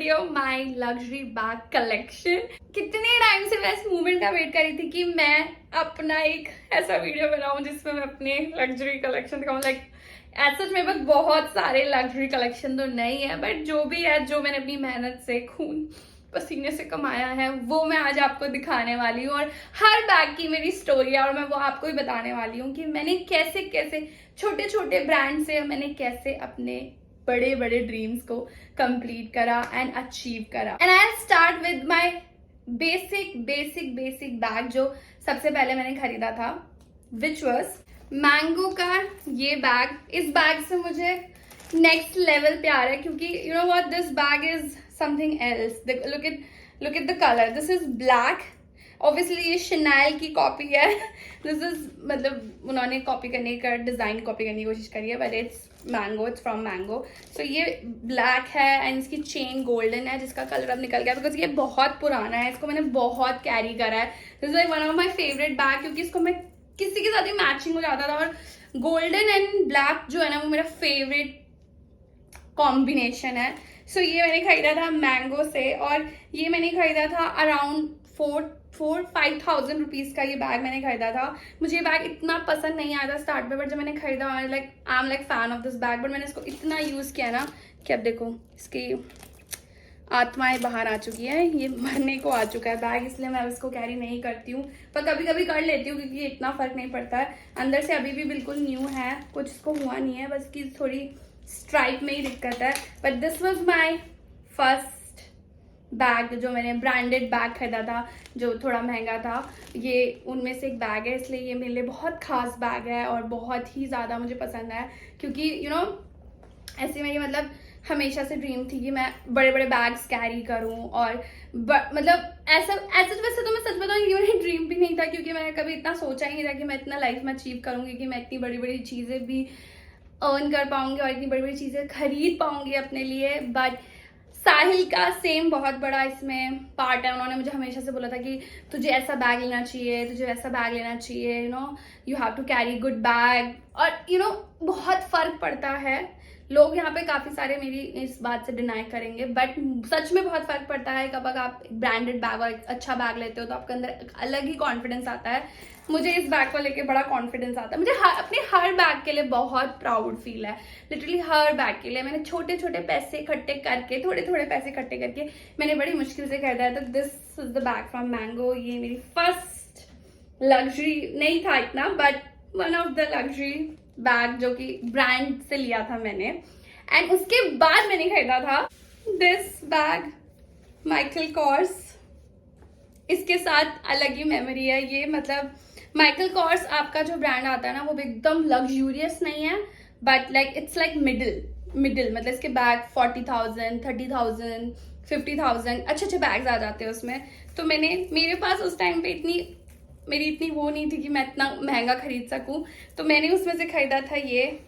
Video my luxury bag collection. कितने time से मैं इस मूवमेंट का वेट कर रही थी कि मैं अपना एक ऐसा वीडियो बनाऊं जिसमें मैं अपने लग्जरी कलेक्शन दिखाऊं। लाइक ऐसा मेरे पास बहुत सारे लग्जरी कलेक्शन तो नहीं है, बट जो भी है, जो मैंने अपनी मेहनत से खून पसीने से कमाया है, वो मैं आज आपको दिखाने वाली हूँ। और हर बैग की मेरी स्टोरी है और मैं वो आपको भी बताने वाली हूँ कि मैंने कैसे कैसे छोटे छोटे ब्रांड से मैंने कैसे अपने बड़े बड़े ड्रीम्स को कंप्लीट करा एंड अचीव करा। And I start with my basic bag जो सबसे पहले मैंने खरीदा था, विच वॉज मैंगो का ये बैग। इस बैग से मुझे नेक्स्ट लेवल प्यार है क्योंकि you know what, this bag is something else. Look at the colour, this is black. Obviously ये शनैल की कॉपी है। दिस इज मतलब उन्होंने कॉपी करने का डिजाइन कॉपी करने की कोशिश करी है, but it's mango, it's from mango. So ये ब्लैक है एंड इसकी चेन गोल्डन है जिसका कलर अब निकल गया बिकॉज ये बहुत पुराना है। इसको मैंने बहुत कैरी करा है। This is like one of my favourite bag क्योंकि इसको मैं किसी के साथ ही मैचिंग हो जाता था। और गोल्डन एंड ब्लैक जो है ना, वो मेरा फेवरेट कॉम्बिनेशन है। सो ये मैंने खरीदा था मैंगो से और ये मैंने खरीदा था अराउंड 4,000-5,000 रुपीज़ का ये बैग मैंने खरीदा था। मुझे ये बैग इतना पसंद नहीं आया था स्टार्ट में, बट जब मैंने खरीदा I am like fan of this bag. But मैंने इसको इतना यूज़ किया ना कि अब देखो इसकी आत्माएं बाहर आ चुकी है, ये मरने को आ चुका है बैग, इसलिए मैं इसको कैरी नहीं करती हूँ। पर कभी कभी कर लेती हूँ क्योंकि इतना फर्क नहीं पड़ता है। अंदर से अभी भी बिल्कुल न्यू है, कुछ इसको हुआ नहीं है, बस की थोड़ी स्ट्राइप में ही दिक्कत है। But this was my first bag जो मैंने ब्रांडेड बैग खरीदा था जो थोड़ा महंगा था। ये उनमें से एक बैग है, इसलिए ये मेरे लिए बहुत खास बैग है और बहुत ही ज़्यादा मुझे पसंद है क्योंकि यू नो ऐसी मेरी मतलब हमेशा से ड्रीम थी कि मैं बड़े बड़े बैग्स कैरी करूं। और मतलब ऐसा वैसे तो मैं सच बताऊँ कि मेरी ड्रीम भी नहीं था क्योंकि मैंने कभी इतना सोचा ही नहीं था कि मैं इतना लाइफ में अचीव करूंगी कि मैं इतनी बड़ी बड़ी चीज़ें भी अर्न कर पाऊंगी और इतनी बड़ी बड़ी चीज़ें खरीद पाऊंगी अपने लिए। बट साहिल का सेम बहुत बड़ा इसमें पार्ट है। उन्होंने मुझे हमेशा से बोला था कि तुझे ऐसा बैग लेना चाहिए, तुझे ऐसा बैग लेना चाहिए, you know you have to carry good bag. और यू नो बहुत फर्क पड़ता है। लोग यहाँ पे काफी सारे मेरी इस बात से डिनाई करेंगे, बट सच में बहुत फर्क पड़ता है। कब आप ब्रांडेड बैग और एक अच्छा बैग लेते हो तो आपके अंदर एक अलग ही कॉन्फिडेंस आता है। मुझे इस बैग को लेके बड़ा कॉन्फिडेंस आता है। मुझे अपने हर बैग के लिए बहुत प्राउड फील है। लिटरली हर बैग के लिए मैंने छोटे छोटे पैसे इकट्ठे करके, थोड़े थोड़े पैसे इकट्ठे करके मैंने बड़ी मुश्किल से खरीदा है। तो this is the bag from mango. ये मेरी फर्स्ट लग्जरी नहीं था इतना, but one of the luxury bag जो कि ब्रांड से लिया था मैंने। एंड उसके बाद मैंने खरीदा था दिस बैग माइकल कॉर्स। इसके साथ अलग ही मेमोरी है। ये मतलब माइकल कॉर्स आपका जो ब्रांड आता है ना, वो एकदम लग्जूरियस नहीं है, but like it's like middle मतलब इसके बैग 40,000, 30,000, 50,000 अच्छे बैग्स आ जाते हैं उसमें। तो मेरे पास उस टाइम पे मेरी इतनी वो नहीं थी कि मैं इतना महंगा खरीद सकूं, तो मैंने उसमें से खरीदा था ये।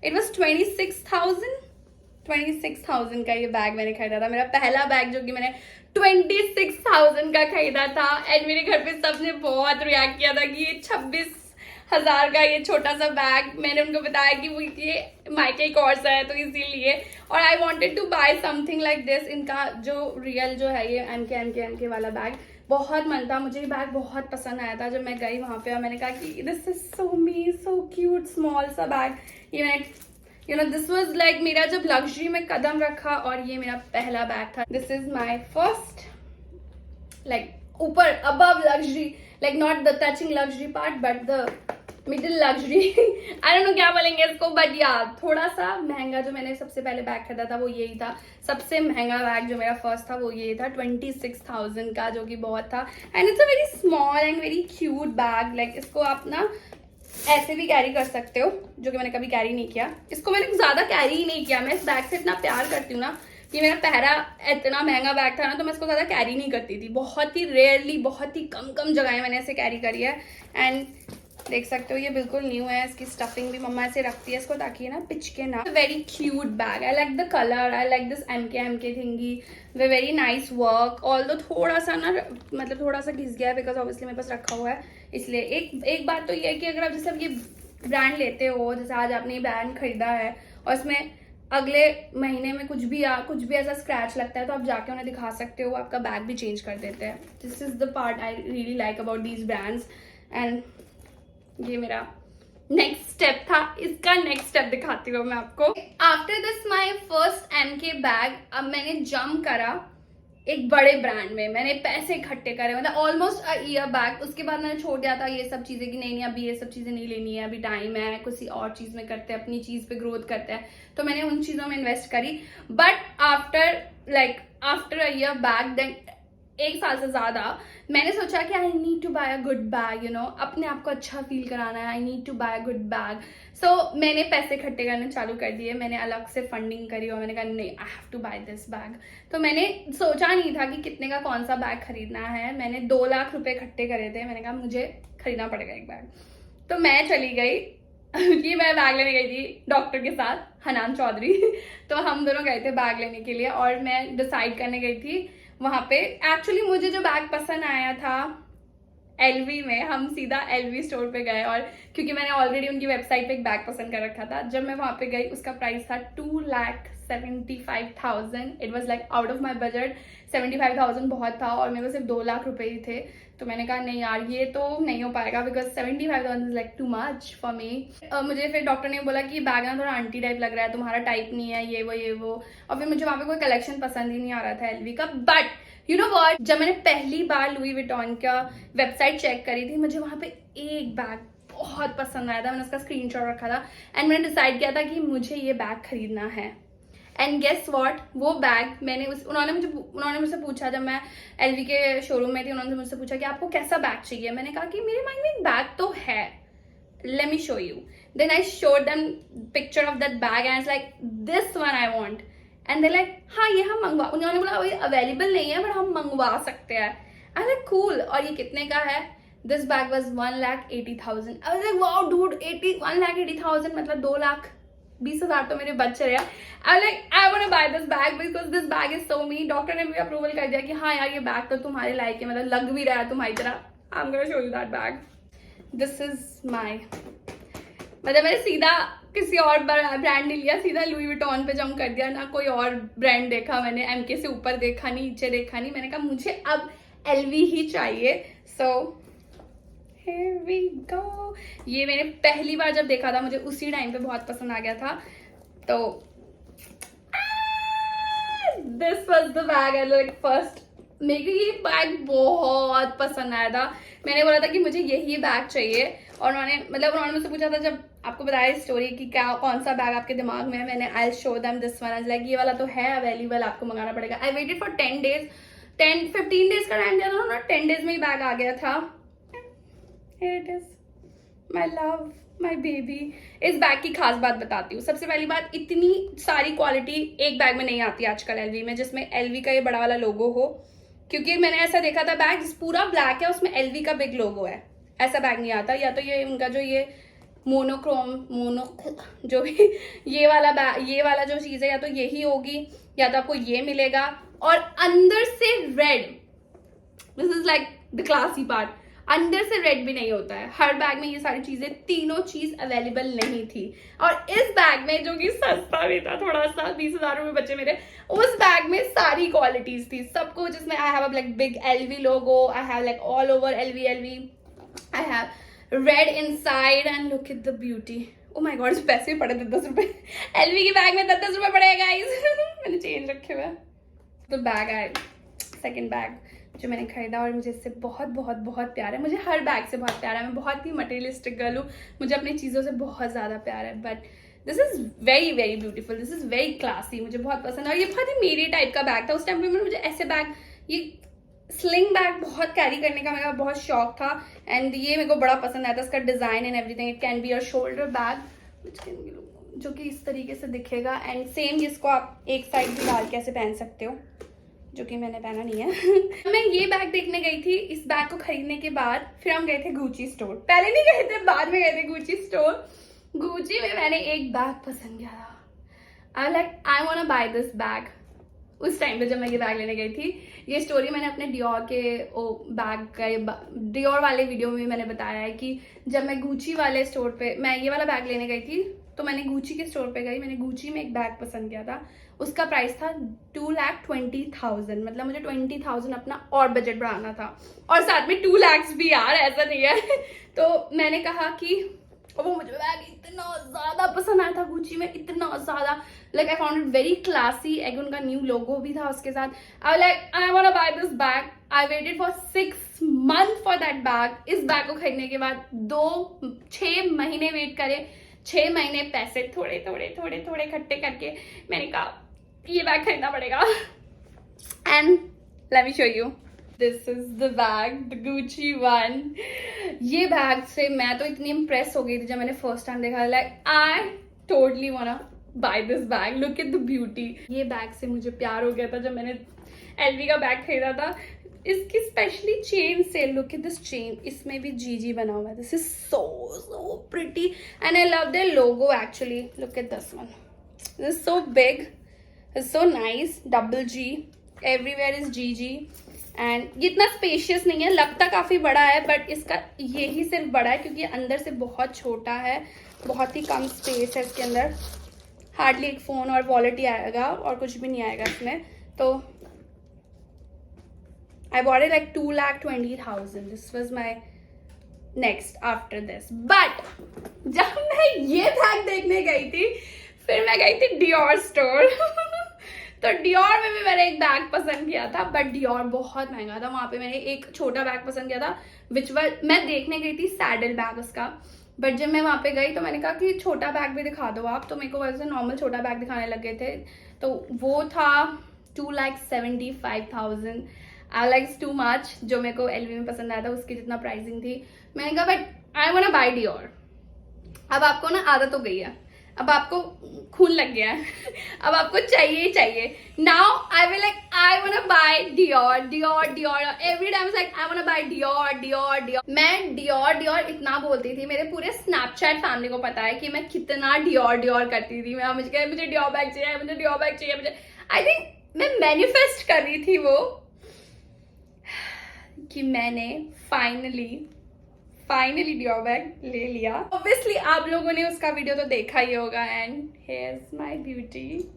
इट वॉज 26,000 का ये बैग मैंने खरीदा था। मेरा पहला बैग जो कि मैंने 26,000 का खरीदा था। एंड मेरे घर पे सबने बहुत रिएक्ट किया था कि ये 26,000 का ये छोटा सा बैग। मैंने उनको बताया कि वो ये माइकल कॉर्स है तो इसीलिए। और I wanted to buy something like this. इनका जो रियल जो है ये एम के वाला बैग, बहुत मन था। मुझे ये बैग बहुत पसंद आया था जब मैं गई वहाँ पे और मैंने कहा कि this is so cute small सा बैग। ये मैंने you know this was like मेरा जब लग्जरी में कदम रखा और ये मेरा पहला बैग था। This is my first like ऊपर above luxury, like not the touching luxury part but the middle luxury. I don't know क्या बोलेंगे इसको, बट या थोड़ा सा महंगा जो मैंने सबसे पहले बैग खरीदा था वो यही था। सबसे महंगा बैग जो मेरा फर्स्ट था वो ये था 26,000 का, जो कि बहुत था। And it's a very small and very cute bag. Like इसको आप ना ऐसे भी कैरी कर सकते हो, जो कि मैंने कभी कैरी नहीं किया। इसको मैंने ज्यादा कैरी ही नहीं किया। मैं इस बैग से इतना प्यार करती हूँ ना, ये मेरा पहला इतना महंगा बैग था ना, तो मैं इसको ज्यादा कैरी नहीं करती थी। बहुत ही रेयरली, बहुत ही कम जगह मैंने ऐसे कैरी करी है। एंड देख सकते हो ये बिल्कुल न्यू है। इसकी स्टफिंग भी मम्मा ऐसे रखती है इसको ताकि ना पिचके ना। Very cute bag. I like the colour, I like this M K thingy, way very nice work. Although थोड़ा सा ना मतलब थोड़ा सा घिस गया है बिकॉज ऑब्वियसली मेरे पास रखा हुआ है, इसलिए। एक बात तो ये है कि अगर आप जैसे ये ब्रांड लेते हो, जैसे आज आपने ये ब्रांड खरीदा है और इसमें अगले महीने में कुछ भी ऐसा स्क्रैच लगता है तो आप जाके उन्हें दिखा सकते हो, आपका बैग भी चेंज कर देते हैं. This is the part I really like about these brands. And ये मेरा नेक्स्ट स्टेप था. इसका नेक्स्ट स्टेप दिखाती हूँ मैं आपको. After this my first MK bag, अब मैंने जंप करा एक बड़े ब्रांड में. मैंने पैसे इकट्ठे करे, मतलब ऑलमोस्ट अ ईयर बैक. उसके बाद मैंने छोड़ दिया था ये सब चीजें कि नहीं अभी ये सब चीजें नहीं लेनी है, अभी टाइम है, किसी और चीज में करते हैं, अपनी चीज पे ग्रोथ करते हैं. तो मैंने उन चीजों में इन्वेस्ट करी. But after a year back, then 1 साल से ज्यादा, मैंने सोचा कि I need to buy a good bag, you know, अपने आप को अच्छा फील कराना है. I need to buy a good bag. So मैंने पैसे इकट्ठे करने चालू कर दिए. मैंने अलग से फंडिंग करी और मैंने कहा नहीं, I have to buy this bag. तो मैंने सोचा नहीं था कि कितने का कौन सा बैग खरीदना है. मैंने 2 लाख रुपए इकट्ठे करे थे. मैंने कहा मुझे खरीदना पड़ेगा एक बैग. तो मैं चली गई कि मैं बैग लेने गई थी डॉक्टर के साथ, हनान चौधरी. तो हम दोनों गए थे बैग लेने के लिए और मैं डिसाइड करने गई थी वहां पे. एक्चुअली मुझे जो बैग पसंद आया था LV में, हम सीधा LV स्टोर पे गए. और क्योंकि मैंने ऑलरेडी उनकी वेबसाइट पे एक बैग पसंद कर रखा था, जब मैं वहां पे गई उसका प्राइस था 2,75,000. It was like out of my budget. 75,000 बहुत था और मेरे को सिर्फ 2 लाख रुपए ही थे. तो मैंने कहा नहीं यार ये तो नहीं हो पाएगा, because 75,000 is like too much for me. मुझे फिर डॉक्टर ने बोला कि बैग ना थोड़ा आंटी टाइप लग रहा है, तुम्हारा टाइप नहीं है, ये वो. और फिर मुझे वहां पे कोई कलेक्शन पसंद ही नहीं आ रहा था LV का. बट यू नो व्हाट, जब मैंने पहली बार लुई विटॉन का वेबसाइट चेक करी थी, मुझे वहां पे एक बैग बहुत पसंद आया था. मैंने उसका स्क्रीनशॉट रखा था एंड मैंने डिसाइड किया था कि मुझे ये बैग खरीदना है. एंड गेस व्हाट, वो बैग उन्होंने मुझसे पूछा, जब मैं LV के शोरूम में थी, उन्होंने मुझसे पूछा कि आपको कैसा बैग चाहिए. मैंने कहा कि मेरे माइंड में एक बैग तो है, let me show you. Then I showed them picture of that bag and like this one I want. And they like हाँ ये हम मंगवा, उन्होंने बोला ये अवेलेबल नहीं है बट हम मंगवा सकते हैं. I like cool. और ये कितने का है? This bag was 1,80,000. I was like wow dude, 1,80,000 मतलब 2,20,000 तो मेरे बच रहे हैं. I like I want to buy this bag because this bag is so me. Doctor ने भी अप्रूवल कर दिया कि हाँ यार ये बैग तो तुम्हारे लायक है, मतलब लग भी रहा है तुम्हारी तरह. I am gonna show you that bag. This is माई, मतलब मैंने सीधा किसी और ब्रांड नहीं लिया, सीधा लुई विटॉन पे जंप कर दिया. ना कोई और ब्रांड देखा मैंने, MK से ऊपर देखा नहीं, नीचे देखा नहीं. मैंने कहा मुझे अब LV ही चाहिए. सो here we go. ये मैंने पहली बार जब देखा था, मुझे उसी टाइम पे बहुत पसंद आ गया था. तो this was the bag I like first. मेरे को ये बैग बहुत पसंद आया था. मैंने बोला था कि मुझे यही बैग चाहिए और उन्होंने मुझसे पूछा था, जब आपको बताया स्टोरी कि क्या कौन सा बैग आपके दिमाग में है. मैंने I show them this one. Like ये वाला तो है अवेलेबल, आपको मंगाना पड़ेगा. आई वेटेड फॉर 10 डेज, 15 डेज का टाइम दिया था ना, 10 डेज में ही बैग आ गया था. Here it is, my love, my baby. इस बैग की खास बात बताती हूँ. सबसे पहली बात, इतनी सारी क्वालिटी एक बैग में नहीं आती आजकल LV में, जिसमें LV का ये बड़ा वाला लोगो हो. क्योंकि मैंने ऐसा देखा था बैग जिस पूरा ब्लैक है उसमें LV का बिग लोगो है, ऐसा बैग नहीं आता. या तो ये उनका जो ये जो भी ये वाला जो चीज है, या तो यही होगी या तो आपको ये मिलेगा. और अंदर से red, this is like the classy part, अंदर से रेड भी नहीं होता है. हर बैग में ये सारी चीजें, तीनों चीज अवेलेबल नहीं थी. और इस बैग में जो कि सस्ता भी था थोड़ा सा, 20,000 रुपए बचे मेरे, उस बैग में सारी क्वालिटीज थी, सब कुछ. जिसमें I have like big LV logo, I have like all over LV, I have read inside and look at the beauty. Oh my God, पैसे भी पड़े 10 रुपए. LV की बैग में 10 रुपए पड़े गाइस. मैंने चेंज रखे हुए. तो बैग आए, सेकेंड बैग जो मैंने खरीदा और मुझे इससे बहुत बहुत बहुत प्यार है. मुझे हर बैग से बहुत प्यार है. मैं बहुत ही मटेरियलिस्टिक गर्ल हूँ, मुझे अपनी चीज़ों से बहुत ज़्यादा प्यार है. But this is very very beautiful, this is very classy. मुझे बहुत पसंद है. और ये बहुत ही मेरी टाइप का बैग था. उस टाइम पे मुझे ऐसे बैग, ये स्लिंग बैग बहुत कैरी करने का मेरा बहुत शौक था. एंड ये मेरे को बड़ा पसंद आया था, इसका design and everything. It can be your shoulder bag जो कि इस तरीके से दिखेगा. एंड सेम जिसको आप एक साइड भी डाल के ऐसे पहन सकते हो, जो कि मैंने पहना नहीं है. मैं ये बैग देखने गई थी. इस बैग को खरीदने के बाद फिर हम गए थे गुची स्टोर. पहले नहीं गए थे, बाद में गए थे गुची स्टोर. गुची में मैंने एक बैग पसंद किया था. I like I want to buy this bag. उस टाइम पे जब मैं ये बैग लेने गई थी, ये स्टोरी मैंने अपने डियोर के बैग का, डियोर वाले वीडियो में मैंने बताया है कि जब मैं गुची वाले स्टोर पे, मैं ये वाला बैग लेने गई थी तो मैंने गुची के स्टोर पे गई, मैंने गुची में एक बैग पसंद किया था, उसका प्राइस था 2,20,000, मतलब मुझे 20,000 अपना और बजट बढ़ाना था, और साथ में 2 लाख भी यार, ऐसा नहीं है। तो मैंने कहा कि वो मुझे बैग इतना ज्यादा पसंद आया था गुची में, इतना ज्यादा, like I found it very classy. एक उनका न्यू लोगो भी था उसके साथ। I want to buy this bag. I waited for 6 months for that bag. इस बैग को खरीदने के बाद 6 महीने वेट करे, 6 महीने पैसे थोड़े थोड़े थोड़े थोड़े इकट्ठे करके मैंने कहा ये बैग खरीदना पड़ेगा। And let me show you, this is the bag, the Gucci one. ये बैग से मैं तो इतनी इम्प्रेस हो गई थी जब मैंने फर्स्ट टाइम देखा, like I totally wanna buy this bag, look at the beauty. ये बैग से मुझे प्यार हो गया था जब मैंने एलवी का बैग खरीदा था। इसकी स्पेशली चेन से, लुक एट दिस चेन, इसमें भी जीजी बना हुआ है। This is so pretty and I love their logo actually. Look at this one, this is so big, it's so nice, double G, everywhere is GG. And ये इतना spacious नहीं है, लगता काफी बड़ा है, बट इसका यही सिर्फ बड़ा है क्योंकि अंदर से बहुत छोटा है, बहुत ही कम स्पेस है इसके अंदर। हार्डली एक फोन और वॉलेट ही आएगा और कुछ भी नहीं आएगा इसमें। तो I bought it like 2,20,000। This was my next after this. But जब मैं ये बैग देखने गई थी, फिर मैं गई थी डियोर स्टोर। तो डियोर में भी मैंने एक बैग पसंद किया था, बट डियोर बहुत महंगा था। वहां पे मैंने एक छोटा बैग पसंद किया था, विच वर मैं देखने गई थी सैडल बैग उसका। बट जब मैं वहां पे गई तो मैंने कहा कि छोटा बैग भी दिखा दो आप, तो मेरे को वैसे नॉर्मल छोटा बैग दिखाने लग गए थे। तो वो था 2,75,000। I like too much. जो मेरे को एलवी में पसंद आया था उसकी जितना प्राइसिंग थी, मैंने कहा but I want to buy Dior. अब आपको ना आदत हो गई है, अब आपको खून लग गया है, अब आपको चाहिए ही चाहिए। Now I will like I want to buy Dior Dior Dior, every time like I want to buy Dior Dior Dior. मैं डियोर डियोर इतना बोलती थी, मेरे पूरे स्नैपचैट फैमिली को पता है कि मैं कितना डियोर डियोर करती थी। मैं मुझे डियोर बैग चाहिए, मुझे डियोर बैग चाहिए, मुझे। आई थिंक मैं मैनिफेस्ट कर रही थी वो, कि मैंने फाइनली डियोर बैग ले लिया। ऑब्वियसली आप लोगों ने उसका वीडियो तो देखा ही होगा। And here is my beauty.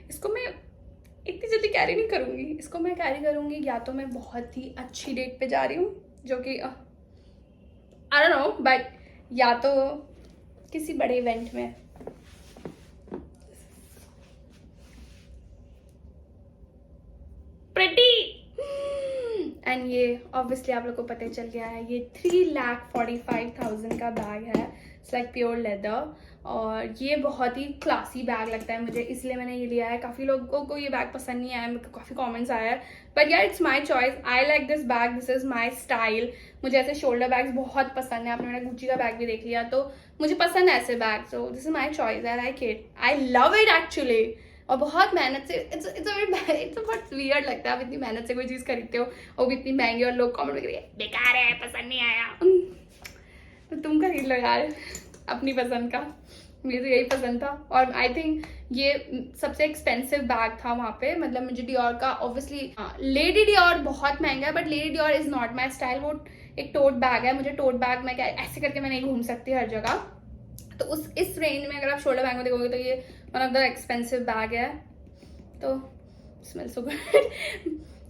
इसको मैं इतनी जल्दी कैरी नहीं करूंगी, इसको मैं कैरी करूंगी या तो मैं बहुत ही अच्छी डेट पे जा रही हूँ, जो कि आई डोंट नो, बट या तो किसी बड़े इवेंट में। प्रिटी। एंड ये ऑब्वियसली आप लोग को पता ही चल गया है, ये 3,45,000 का बैग है। इट्स लाइक प्योर लेदर, और ये बहुत ही क्लासी बैग लगता है मुझे, इसलिए मैंने ये लिया है। काफ़ी लोगों को ये बैग पसंद नहीं आया, मेरे को काफ़ी कमेंट्स आया है, बट यार it's my choice. I like this bag, this is my style. मुझे ऐसे शोल्डर बैग्स बहुत पसंद है। आपने मेरा गुची का बैग भी देख लिया, तो मुझे पसंद है ऐसे bag. So this is my choice, I like it, I love it actually. और बहुत मेहनत से, इट्स बहुत वियर्ड लगता है आप इतनी मेहनत से कोई चीज़ खरीदते हो और भी इतनी महंगी, और लोग कमेंट करिए बेकार है, पसंद नहीं आया। तो तुम खरीद लो यार अपनी पसंद का। मुझे तो यही पसंद था, और आई थिंक ये सबसे एक्सपेंसिव बैग था वहाँ पे। मतलब मुझे डियोर का ऑब्वियसली लेडी डियोर बहुत महंगा है, but lady Dior is not my style. वो एक टोट बैग है, मुझे टोट बैग में क्या ऐसे करके मैं नहीं घूम सकती हर जगह। तो इस रेंज में अगर आप शोल्डर बैग में देखोगे तो ये one of the expensive bag है। तो smell so good,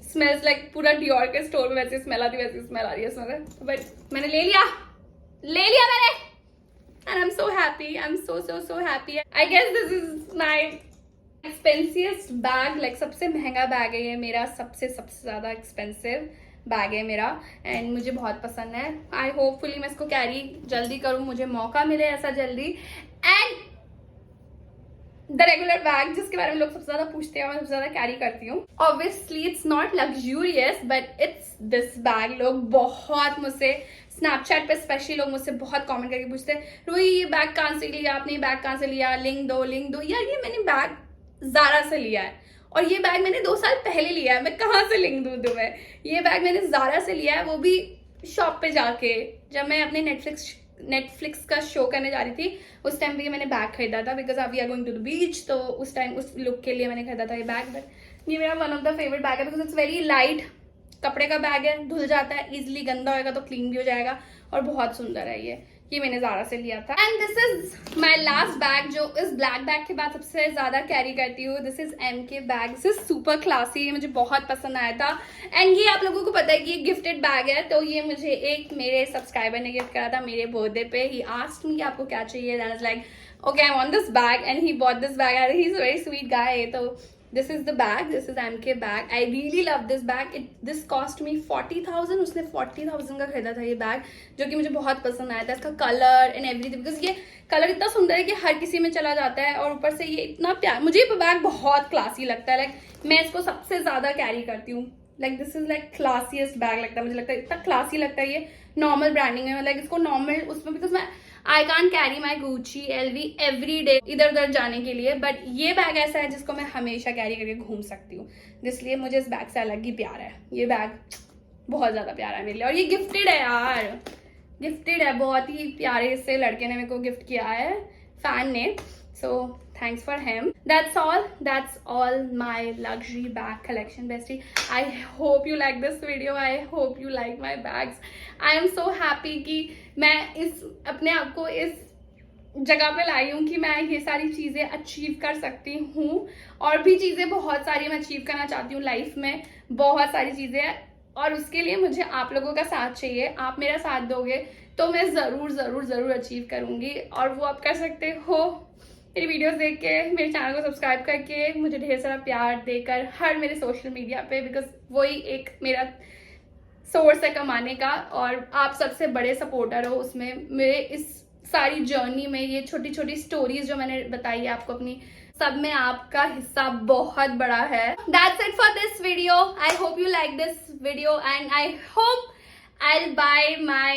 smells like पूरा डियोर के स्टोर में वैसे स्मेल आती, वैसी स्मेल आ रही है इसमें। बट मैंने ले लिया मैंने, and I'm so happy. I'm so happy. I guess this is my expensiest bag. Like सबसे महंगा बैग है ये मेरा, सबसे ज्यादा एक्सपेंसिव बैग है मेरा, एंड मुझे बहुत पसंद है। आई होपफुली मैं इसको कैरी जल्दी करूँ, मुझे मौका मिले ऐसा जल्दी। एंड द रेगुलर बैग जिसके बारे में लोग सबसे ज्यादा पूछते हैं, मैं सबसे ज्यादा कैरी करती हूँ। Obviously it's not luxurious, but it's this bag. लोग बहुत मुझसे स्नैपचैट पे स्पेशली लोग मुझसे बहुत कमेंट करके पूछते हैं, रोही ये बैग कहाँ से लिया आपने, ये बैग कहाँ से लिया, लिंक दो। यार ये मैंने बैग ज़ारा से लिया है, और ये बैग मैंने 2 साल पहले लिया है। मैं कहाँ से लिंक दूँ तुम्हें? ये बैग मैंने ज़ारा से लिया है, वो भी शॉप पे जाके, जब मैं अपने नेटफ्लिक्स का शो करने जा रही थी उस टाइम पे मैंने बैग खरीदा था, because we are going to the beach. तो उस टाइम उस लुक के लिए मैंने खरीदा था ये बैग। बट ये मेरा one of the favourite bag है, बिकॉज इट्स वेरी लाइट, कपड़े का बैग है, धुल जाता है इजिली, गंदा होएगा तो क्लीन भी हो जाएगा, और बहुत सुंदर है ये। ये मैंने ज़ारा से लिया था। And this is my last bag, जो इस ब्लैक बैग के बाद सबसे ज़्यादा कैरी करती हूँ। This is MK bag. This is super classy, ये मुझे बहुत पसंद आया था। एंड ये आप लोगों को पता है कि ये गिफ्टेड बैग है, तो ये मुझे एक मेरे सब्सक्राइबर ने गिफ्ट करा था मेरे बर्थडे पे। ही आस्क्ड मी कि आपको क्या चाहिए, that is like okay I want this bag and he bought this bag. He is very sweet guy. तो this is the bag, this is MK bag. I really love this bag. This cost me 40,000. उसने 40,000 का खरीदा था ये bag, जो कि मुझे बहुत पसंद आया था। इसका कलर एंड एवरीथिंग, बिकॉज ये कलर इतना सुंदर है कि हर किसी में चला जाता है, और ऊपर से ये इतना प्यार, मुझे ये बैग बहुत क्लासी लगता है। लाइक मैं इसको सबसे ज्यादा कैरी करती हूँ। Like this is like classiest bag लगता है मुझे, लगता है इतना क्लासी लगता है ये। नॉर्मल ब्रांडिंग है, लाइक इसको नॉर्मल उसमें, बिकॉज मैं I can't carry my Gucci LV every day इधर उधर जाने के लिए, बट ये बैग ऐसा है जिसको मैं हमेशा कैरी करके घूम सकती हूँ। इसलिए मुझे इस बैग से अलग ही प्यार है। ये बैग बहुत ज्यादा प्यारा है मेरे लिए, और ये गिफ्टेड है यार, गिफ्टेड है। बहुत ही प्यारे से लड़के ने मेरे को गिफ्ट किया है, फैन ने। सो thanks for him. That's all my luxury bag collection, bestie. I hope you like this video. I hope you like my bags. I am so happy कि मैं इस अपने आप को इस जगह पे लाई हूँ कि मैं ये सारी चीज़ें अचीव कर सकती हूँ, और भी चीज़ें बहुत सारी मैं अचीव करना चाहती हूँ लाइफ में, बहुत सारी चीज़ें। और उसके लिए मुझे आप लोगों का साथ चाहिए। आप मेरा साथ दोगे तो मैं ज़रूर ज़रूर ज़रूर अचीव करूँगी, और वो आप कर सकते हो मेरी वीडियोस देख के, मेरे चैनल को सब्सक्राइब करके, मुझे ढेर सारा प्यार देकर हर मेरे सोशल मीडिया पे, बिकॉज वही एक मेरा सोर्स है कमाने का, और आप सबसे बड़े सपोर्टर हो उसमें। मेरे इस सारी जर्नी में ये छोटी छोटी स्टोरीज जो मैंने बताई है आपको अपनी, सब में आपका हिस्सा बहुत बड़ा है। That's it for this video. I hope you like this video and I hope I'll buy my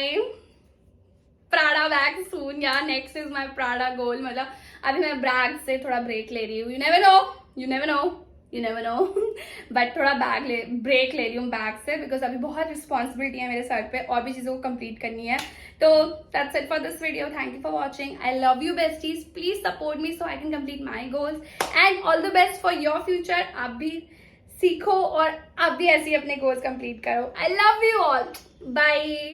Prada bag soon. Yeah, next is my Prada goal. मतलब अभी मैं बैग से थोड़ा ब्रेक ले रही हूँ। You never know. बट थोड़ा break ले रही हूँ बैग से, बिकॉज अभी बहुत रिस्पॉन्सिबिलिटी है मेरे सर पे, और भी चीज़ों को कंप्लीट करनी है। तो that's it for this video. Thank you for watching. I love you besties. Please support me so I can complete my goals and all the best for your future. आप भी सीखो और आप भी ऐसे ही अपने गोल्स कंप्लीट करो। I love you all. Bye.